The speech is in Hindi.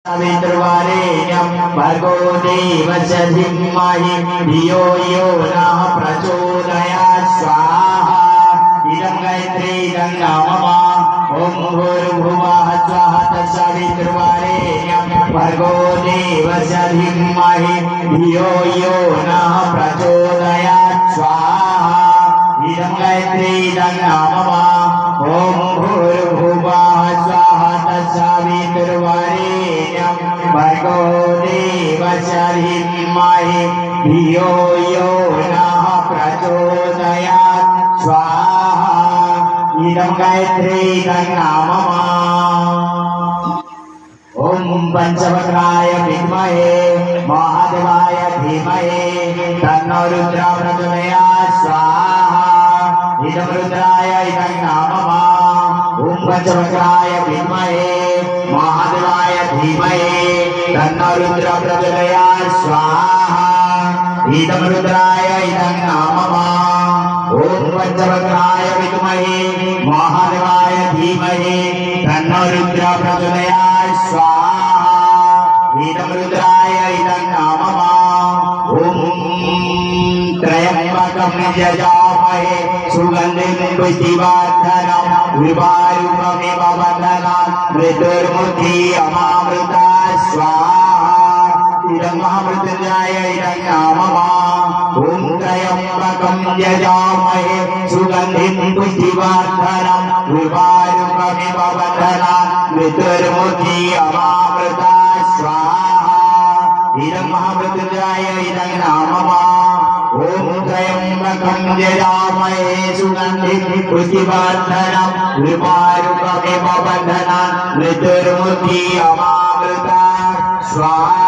सावित्रवारेण्यं भर्गो देवस्य धीमहि धियो यो नः प्रचोदयात् स्वाहा इदं गायत्रीदं नाम ॐ भूर्भुवः स्वः तत्सवितुर्वरेण्यं भर्गो देवस्य धीमहि धियो यो नः प्रचोदयात् स्वाहा इदं गायत्रीदं नाम ॐ भूर्भुवः स्वः तत्सवितुर्वरेण्यं भर्गो देवस्य धीमहि धियो यो नः प्रचोदयात् स्वाहा इदं गायत्रीदं नाम ॐ पंचवक्राय विद्महे महादेवाय धीमहि तन्नो रुद्रः प्रचोदयात् स्वाहा इदं रुद्राय इदं नाम ॐ पंचवक्राय विद्महे महादेवाय धीमहि तन्नो रुद्रः प्रचोदयात् स्वाहा इदं रुद्राय इदं नाम ॐ पंचवक्राय विद्महे महादेवाय धीमहि तन्नो रुद्रः प्रचोदयात् स्वाहा इदं रुद्राय इदं नाम ॐ त्र्यम्बकं यजामहे सुगन्धिं पुष्टिवर्धनं उर्वारुकमिव बन्धनात् मृत्युर्मुक्तिरमामृता स्वाहा इदं महामृत्युञ्जय इदं नाम ॐ त्र्यम्बकं यजामहे सुगन्धिं पुष्टिवर्धनं उर्वारुकमिव बन्धनात् मृत्युर्मुक्तिरमामृता स्वाहा इदं महामृत्युञ्जय इदं नाम ॐ त्र्यम्बकं यजामहे सुगन्धिं पुष्टिवर्धनं उर्वारुकमिव बन्धनात् मृत्युर्मुक्तिरमामृता स्वाहा